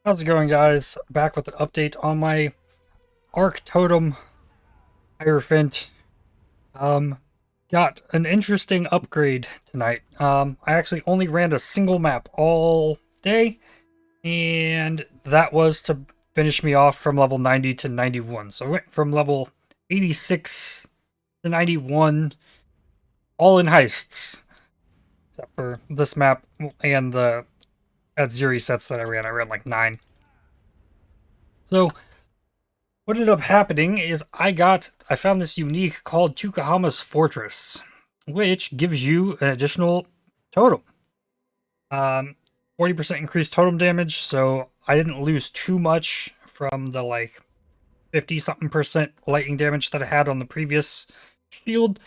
How's it going, guys? Back with an update on my Arc Totem Heirophant. Um, got an interesting upgrade tonight. I actually only ran a single map all day, and that was to finish me off from level 90 to 91. So I went from level 86 to 91, all in heists, except for this map and the Adziri sets that I ran. I ran like 9. So what ended up happening is I found this unique called Tukahama's Fortress, which gives you an additional totem. 40% increased totem damage, so I didn't lose too much from the like 50 something percent lightning damage that I had on the previous shield.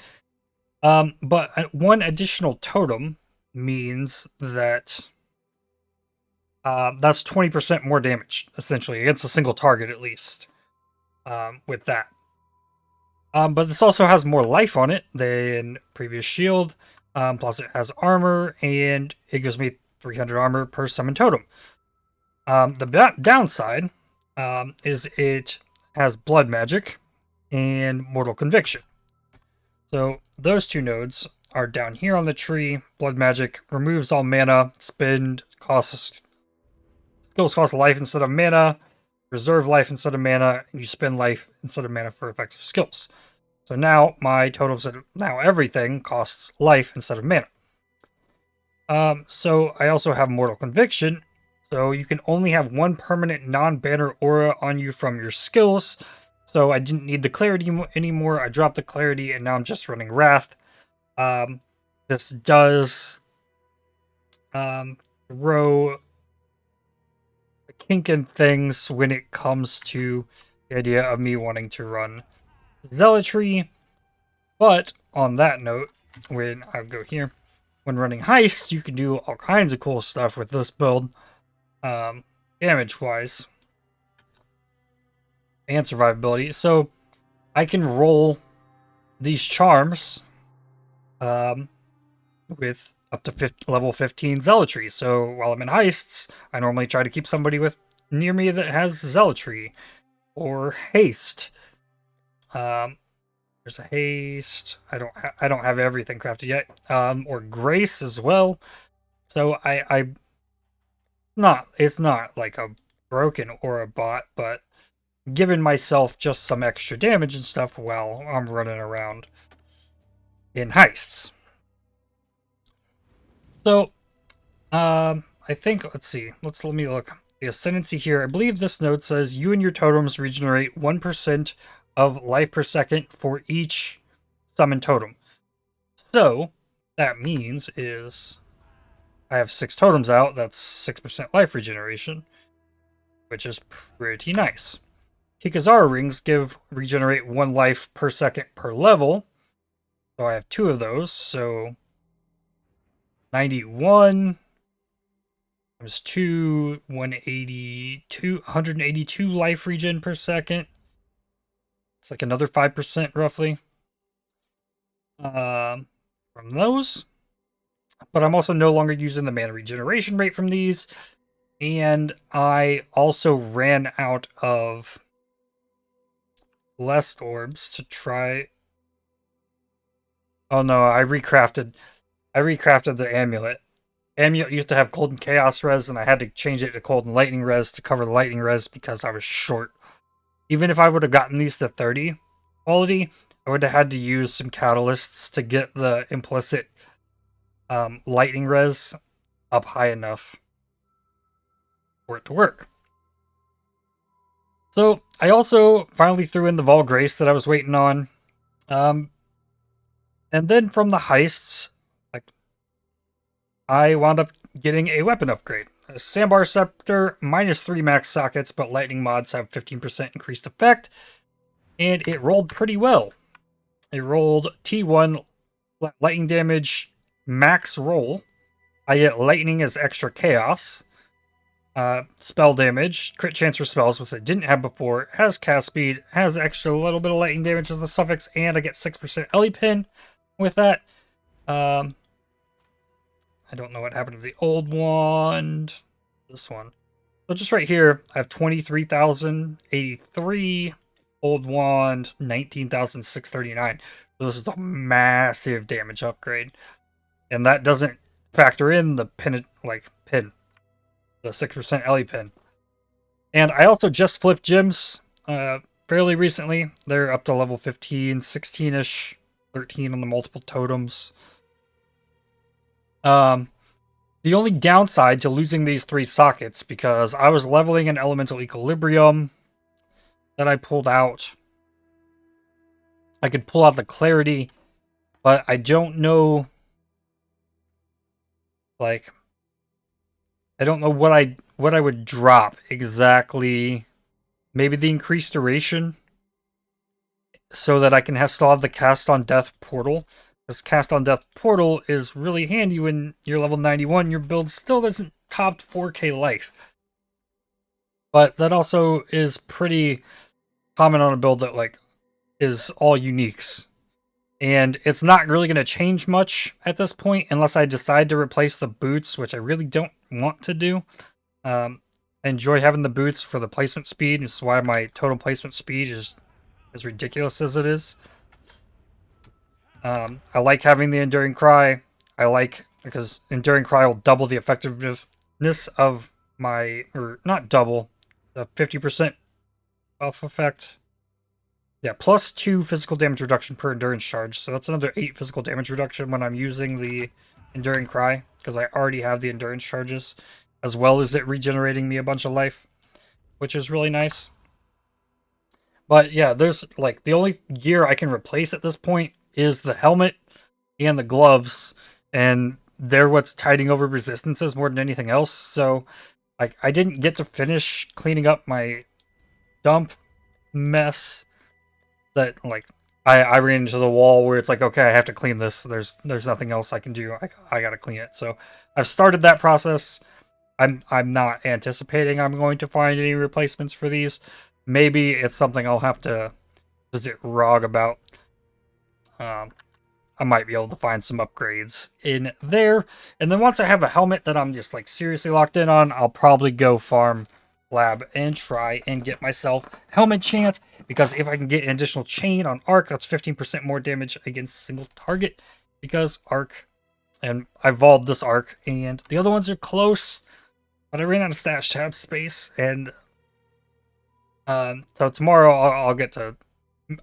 But one additional totem means that that's 20% more damage, essentially, against a single target at least. With that. But this also has more life on it than previous shield. Plus it has armor, and it gives me 300 armor per summon totem. The downside is it has blood magic and mortal conviction. So those two nodes are down here on the tree. Blood magic removes all mana. Skills cost life instead of mana. Reserve life instead of mana, and you spend life instead of mana for effective skills. So now my totals, now everything costs life instead of mana. So I also have Mortal Conviction, so you can only have one permanent non-banner aura on you from your skills. So I didn't need the clarity anymore. I dropped the clarity, and now I'm just running Wrath. This does throw kink in things when it comes to the idea of me wanting to run Zealotry. But on that note, when I go here, when running Heist, you can do all kinds of cool stuff with this build, damage-wise and survivability. So I can roll these charms with up to level 15 Zealotry. So while I'm in Heists, I normally try to keep somebody near me that has Zealotry or Haste. There's a Haste. I don't have everything crafted yet. Or Grace as well. So it's not like a broken aura bot, but giving myself just some extra damage and stuff while I'm running around in Heists. So, I think, let's see, let me look. The Ascendancy here, I believe this note says you and your totems regenerate 1% of life per second for each summon totem. So, that means is I have 6 totems out, that's 6% life regeneration, which is pretty nice. Hikazara rings regenerate 1 life per second per level, so I have 2 of those, so 91 times 2, 182 life regen per second. It's like another 5% roughly from those. But I'm also no longer using the mana regeneration rate from these. And I also ran out of blessed orbs to try. Oh no, I recrafted the amulet. Amulet used to have Cold and Chaos res, and I had to change it to Cold and Lightning res to cover the Lightning res because I was short. Even if I would have gotten these to 30 quality, I would have had to use some catalysts to get the implicit Lightning res up high enough for it to work. So I also finally threw in the Vol Grace that I was waiting on. And then from the Heists, I wound up getting a weapon upgrade. A Sandbar Scepter, -3 max sockets, but lightning mods have 15% increased effect. And it rolled pretty well. It rolled T1 lightning damage max roll. I get lightning as extra chaos. Spell damage, crit chance for spells, which I didn't have before. Has cast speed, has extra little bit of lightning damage as the suffix, and I get 6% Ellie pin with that. I don't know what happened to the old one. This one. So just right here, I have 23,083, old wand, 19,639. So this is a massive damage upgrade. And that doesn't factor in the pin, the 6% Ellie pin. And I also just flipped gyms fairly recently. They're up to level 15, 16-ish, 13 on the multiple totems. The only downside to losing these 3 sockets, because I was leveling an elemental equilibrium that I pulled out. I could pull out the clarity, but I don't know, like, I don't know what I would drop exactly. Maybe the increased duration, so that I can still have the Cast on Death portal. This Cast on Death portal is really handy when you're level 91. Your build still doesn't top 4k life. But that also is pretty common on a build that like is all uniques. And it's not really going to change much at this point unless I decide to replace the boots, which I really don't want to do. I enjoy having the boots for the placement speed. It's why my total placement speed is as ridiculous as it is. I like having the Enduring Cry. Because Enduring Cry will double the effectiveness of my, or not double, the 50% buff effect. Yeah, plus 2 physical damage reduction per endurance charge. So that's another 8 physical damage reduction when I'm using the Enduring Cry, because I already have the endurance charges, as well as it regenerating me a bunch of life, which is really nice. But yeah, there's like the only gear I can replace at this point is the helmet and the gloves, and they're what's tiding over resistances more than anything else. So like I didn't get to finish cleaning up my dump mess that like I ran into the wall where it's like, okay, I have to clean this. There's nothing else I can do. I gotta clean it. So I've started that process. I'm not anticipating I'm going to find any replacements for these. Maybe it's something I'll have to visit ROG about. I might be able to find some upgrades in there. And then once I have a helmet that I'm just like seriously locked in on, I'll probably go farm lab and try and get myself helmet chant, because if I can get an additional chain on arc, that's 15% more damage against single target, because arc, and I evolved this arc, and the other ones are close, but I ran out of stash tab space, and so tomorrow I'll get to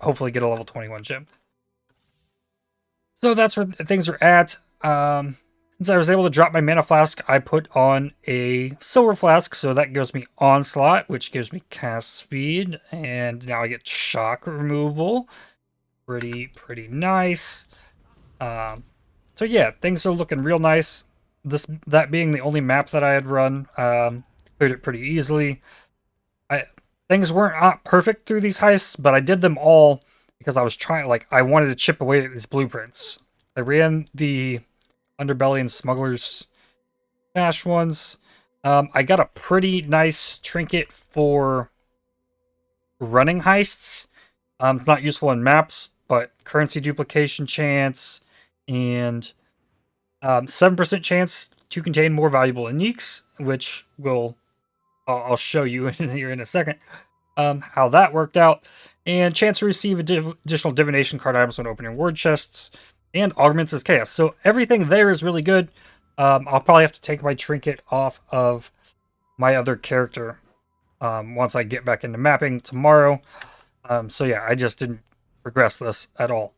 hopefully get a level 21 gem. So that's where things are at. Since I was able to drop my mana flask, I put on a silver flask, so that gives me onslaught, which gives me cast speed, and now I get shock removal. Pretty nice. So yeah, things are looking real nice. That being the only map that I had run, cleared it pretty easily. Things weren't perfect through these heists, but I did them all because I was trying, like, I wanted to chip away at these blueprints. I ran the Underbelly and Smuggler's Stash ones. I got a pretty nice trinket for running heists. It's not useful in maps, but currency duplication chance and 7% chance to contain more valuable uniques, which I'll show you here in a second how that worked out. And chance to receive additional divination card items when opening word chests, and augments as chaos. So everything there is really good. I'll probably have to take my trinket off of my other character once I get back into mapping tomorrow. So yeah, I just didn't progress this at all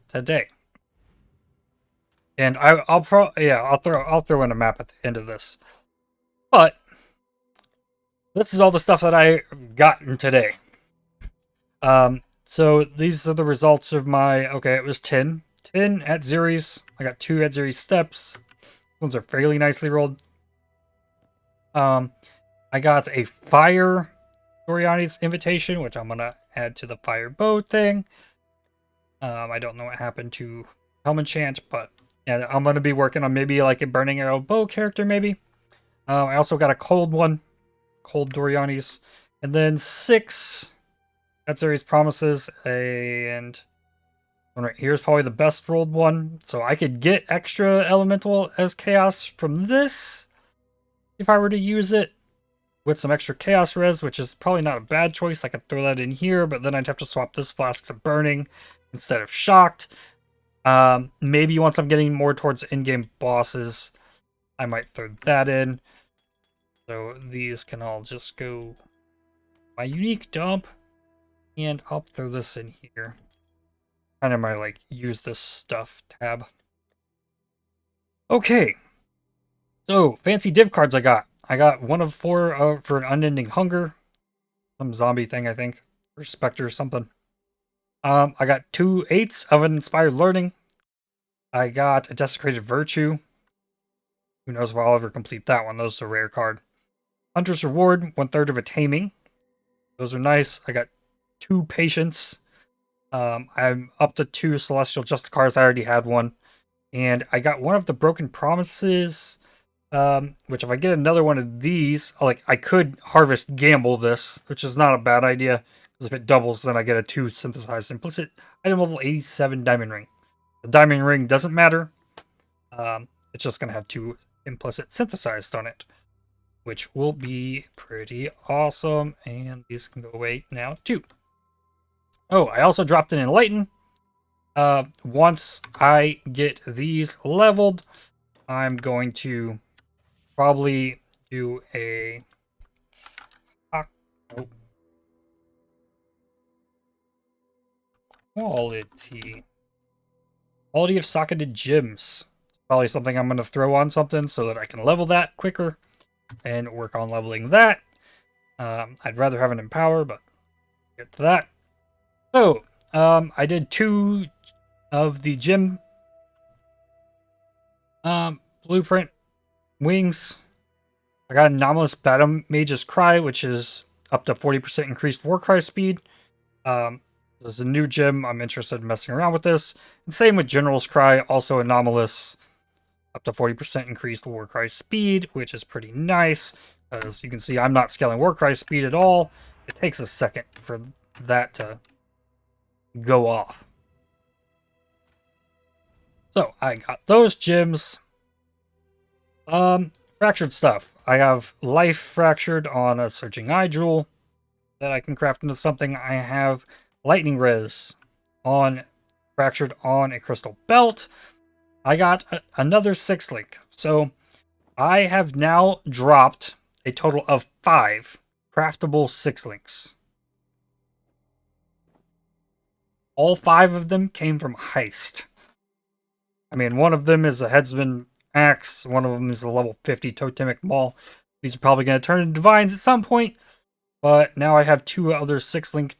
today. And I'll throw in a map at the end of this. But this is all the stuff that I gotten today. So these are the results of my, okay, it was 10 at Xeris. I got 2 at Xeris steps. Those are fairly nicely rolled. I got a fire Doriani's invitation, which I'm gonna add to the fire bow thing. I don't know what happened to Helm Chant, but yeah, I'm gonna be working on maybe like a burning arrow bow character, maybe. I also got a cold one, cold Doriani's, and then 6 at Xeris promises, and one right here is probably the best rolled one. So I could get extra elemental as chaos from this if I were to use it. with some extra chaos res, which is probably not a bad choice. I could throw that in here, but then I'd have to swap this flask to burning instead of shocked. Maybe once I'm getting more towards in-game bosses, I might throw that in. So these can all just go my unique dump, and I'll throw this in here. Kind of my like use this stuff tab. Okay, so fancy div cards I got. I got 1 of 4 for an unending hunger, some zombie thing I think, or specter or something. I got 2 8s of an inspired learning. I got a desecrated virtue. Who knows if I'll ever complete that one? Those are a rare card. Hunter's reward, 1/3 of a taming. Those are nice. I got 2 patience. I'm up to 2 celestial justicars. I already had one. And I got 1 of the broken promises, which if I get another one of these, like I could harvest gamble this, which is not a bad idea, because if it doubles, then I get a 2 synthesized implicit item level 87 diamond ring. The diamond ring doesn't matter. It's just going to have 2 implicit synthesized on it, which will be pretty awesome. And these can go away now too. Oh, I also dropped an Enlighten. Once I get these leveled, I'm going to probably do a quality of socketed gems. Probably something I'm going to throw on something so that I can level that quicker and work on leveling that. I'd rather have an empower, but get to that. So I did 2 of the gem blueprint wings. I got Anomalous Battle Mage's Cry, which is up to 40% increased Warcry speed. This is a new gem. I'm interested in messing around with this. And same with General's Cry, also anomalous, up to 40% increased Warcry speed, which is pretty nice. As you can see, I'm not scaling Warcry speed at all. It takes a second for that to go off. So I got those gems. Fractured stuff. I have life fractured on a Searching Eye Jewel that I can craft into something. I have lightning res on fractured on a crystal belt. I got another 6-link. So I have now dropped a total of 5 craftable 6-links. All 5 of them came from Heist. I mean, one of them is a Headsman Axe. One of them is a level 50 Totemic Maul. These are probably going to turn into Divines at some point. But now I have 2 other 6-link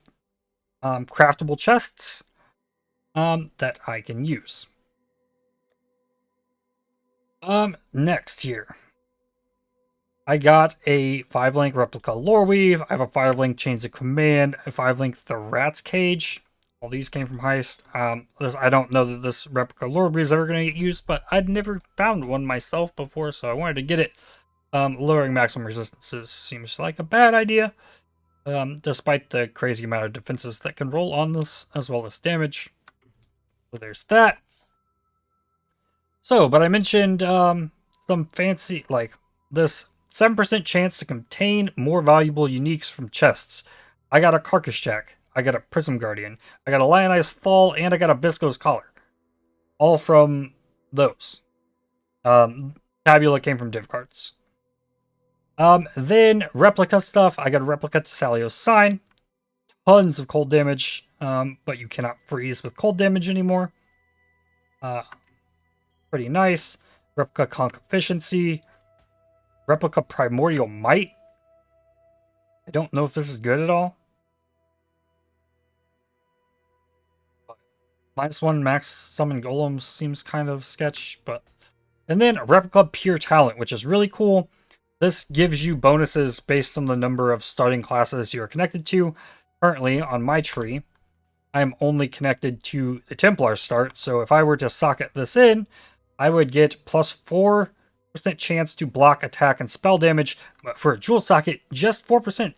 craftable chests that I can use. Next here, I got a 5-link Replica Lore Weave. I have a 5-link Chains of Command, a 5-link The Rat's Cage. All these came from Heist. I don't know that this Replica Lore Weave is ever going to get used, but I'd never found one myself before, so I wanted to get it. Lowering maximum resistances seems like a bad idea, despite the crazy amount of defenses that can roll on this, as well as damage. So there's that. So, but I mentioned some fancy, like this 7% chance to contain more valuable uniques from chests. I got a Carcass Jack. I got a Prism Guardian. I got a Lionized Fall, and I got a Bisco's Collar. All from those. Tabula came from div cards. Then Replica stuff. I got a Replica Salio's Sign. Tons of cold damage, but you cannot freeze with cold damage anymore. Pretty nice. Replica Conk Efficiency. Replica Primordial Might. I don't know if this is good at all. -1 max summon golems seems kind of sketch, but... And then Replica Pure Talent, which is really cool. This gives you bonuses based on the number of starting classes you're connected to. Currently, on my tree, I'm only connected to the Templar start, so if I were to socket this in, I would get +4% chance to block, attack, and spell damage. But for a jewel socket, just 4%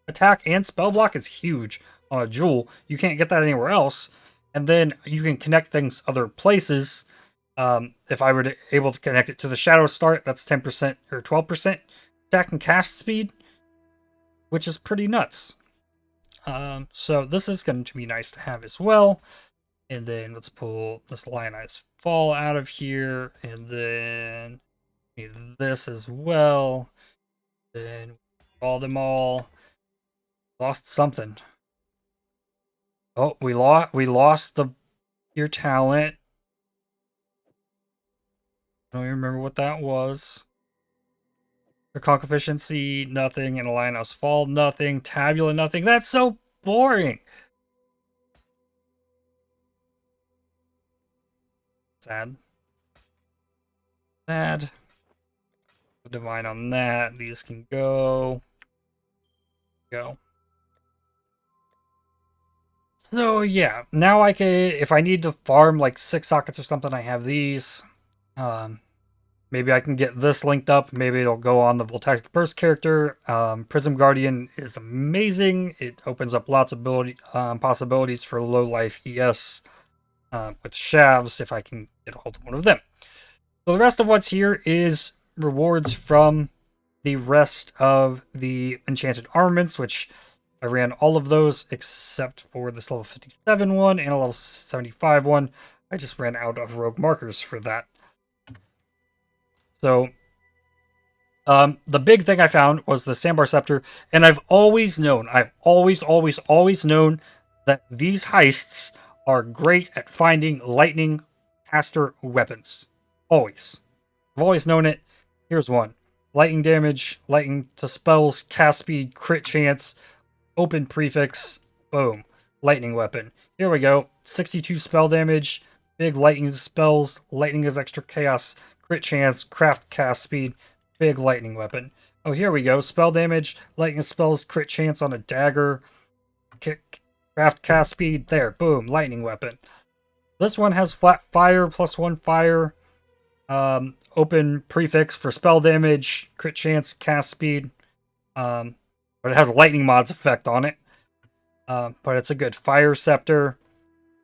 attack and spell block is huge on a jewel. You can't get that anywhere else. And then you can connect things other places. If I were able to connect it to the Shadow start, that's 10% or 12% attack and cast speed. which is pretty nuts. So this is going to be nice to have as well. And then let's pull this Lionized Fall out of here, and then this as well. Then all them all. Lost something. Oh, we lost the your talent. I don't even remember what that was. The conk efficiency, nothing, and a Lionhouse Fall, nothing, Tabula, nothing. That's so boring. Sad. Sad. Divine on that. These can go. Go. So yeah, now I can, if I need to farm like 6 sockets or something, I have these. Maybe I can get this linked up. Maybe it'll go on the Voltaic Burst character. Prism Guardian is amazing. It opens up lots of possibilities for low life ES with Shavs if I can get a hold of one of them. So the rest of what's here is rewards from the rest of the Enchanted Armaments, which I ran all of those except for this level 57 one and a level 75 one. I just ran out of rogue markers for that. So, the big thing I found was the Sandbar Scepter, and I've always known, I've always known that these heists are great at finding lightning caster weapons. Always. I've always known it. Here's one. Lightning damage, lightning to spells, cast speed, crit chance, open prefix, boom. Lightning weapon. Here we go. 62 spell damage, big lightning spells, lightning is extra chaos, crit chance, craft cast speed, big lightning weapon. Oh, here we go. Spell damage, lightning spells, crit chance on a dagger, craft cast speed, there, boom, lightning weapon. This one has flat fire, +1 fire, open prefix for spell damage, crit chance, cast speed, but it has a lightning mods effect on it. But it's a good fire scepter.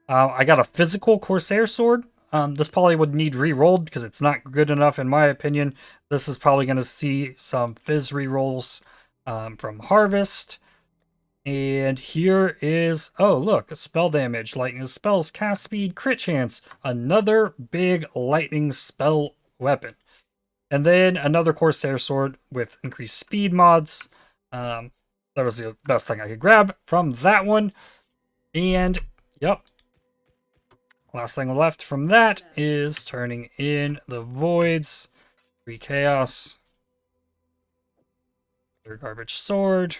I got a physical Corsair Sword. This probably would need re-rolled because it's not good enough in my opinion. This is probably going to see some fizz re-rolls from Harvest. And here is, oh look, spell damage, lightning spells, cast speed, crit chance. Another big lightning spell weapon. And then another Corsair Sword with increased speed mods. That was the best thing I could grab from that one. And, yep. Last thing left from that is turning in the Voids. 3 Chaos. Their Garbage Sword.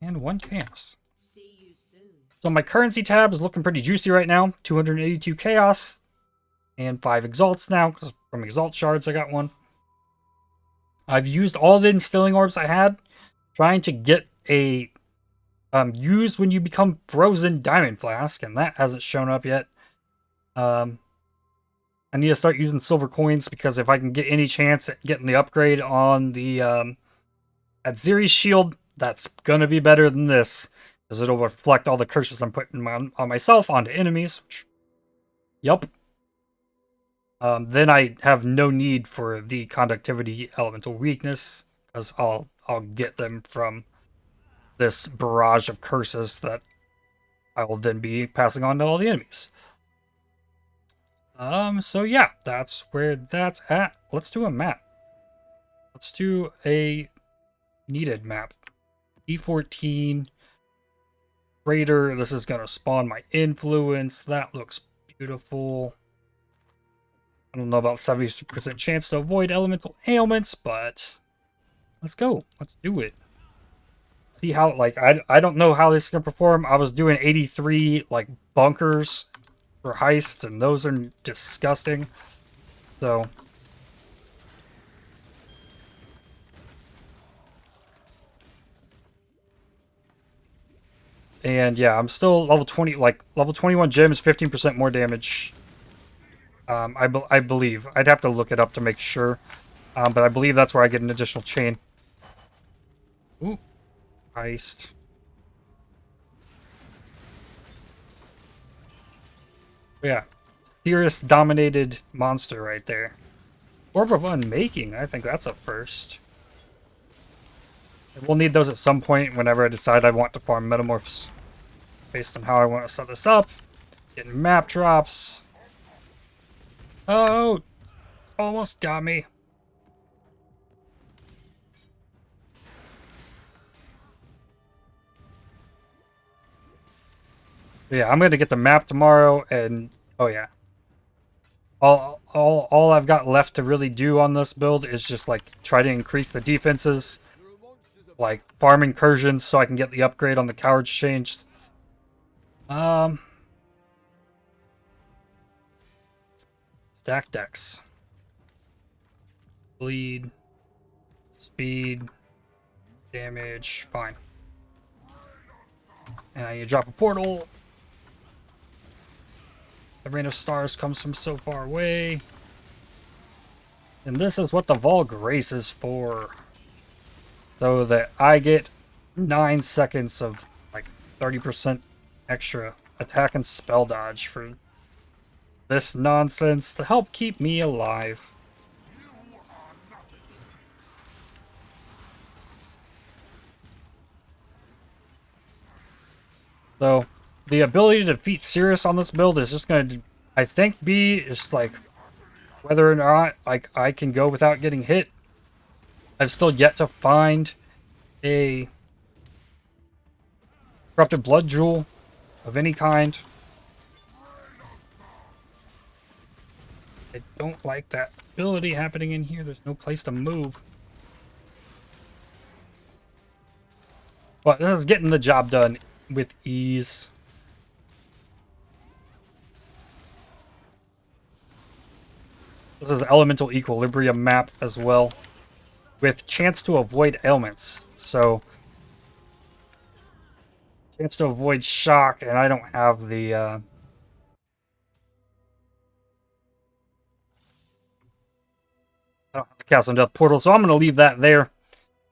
And 1 Chaos. So my currency tab is looking pretty juicy right now. 282 Chaos. And 5 Exalts now, because from Exalt Shards I got 1. I've used all the Instilling Orbs I had, trying to get a use when you become Frozen Diamond Flask, and that hasn't shown up yet. I need to start using silver coins, because if I can get any chance at getting the upgrade on the at Ziri's Shield, that's gonna be better than this, because it'll reflect all the curses I'm putting on myself onto enemies. Yup. Then I have no need for the Conductivity Elemental Weakness, because I'll get them from this barrage of curses that I will then be passing on to all the enemies. So yeah, that's where that's at. Let's do a map. Let's do a needed map. E14 Raider. This is gonna spawn my influence. That looks beautiful. I don't know about 70% chance to avoid elemental ailments, but let's go. Let's do it. See how, like, I don't know how this is gonna perform. I was doing 83 like bunkers for heists, and those are disgusting. So and yeah, I'm still level 20, like level 21 gems, 15% more damage. I believe. I'd have to look it up to make sure. But I believe that's where I get an additional chain. Ooh. Heist. Yeah. Cirrus dominated monster right there. Orb of Unmaking. I think that's a first. We'll need those at some point whenever I decide I want to farm Metamorphs. Based on how I want to set this up. Getting map drops. Oh! It's almost got me. Yeah, I'm gonna get the map tomorrow, and oh yeah, all I've got left to really do on this build is just like try to increase the defenses, like farm incursions, so I can get the upgrade on the cowards changed. Stack decks, bleed, speed, damage, fine. And you drop a portal. The Rain of Stars comes from so far away. And this is what the Vol Grace is for. So that I get 9 seconds of like 30% extra attack and spell dodge for this nonsense to help keep me alive. So the ability to defeat Sirius on this build is just going to, I think, be just like whether or not like I can go without getting hit. I've still yet to find a Corrupted Blood Jewel of any kind. I don't like that ability happening in here. There's no place to move. But this is getting the job done with ease. This is Elemental Equilibrium map as well, with chance to avoid ailments. So, chance to avoid shock, and I don't have the I don't have the Castle and Death portal, so I'm going to leave that there.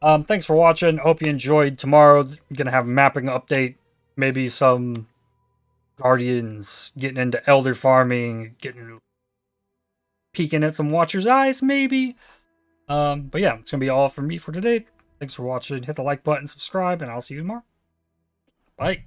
Thanks for watching. Hope you enjoyed. Tomorrow, I'm going to have a mapping update. Maybe some Guardians getting into Elder farming, peeking at some Watcher's Eyes, maybe. But yeah, it's going to be all from me for today. Thanks for watching. Hit the like button, subscribe, and I'll see you tomorrow. Bye.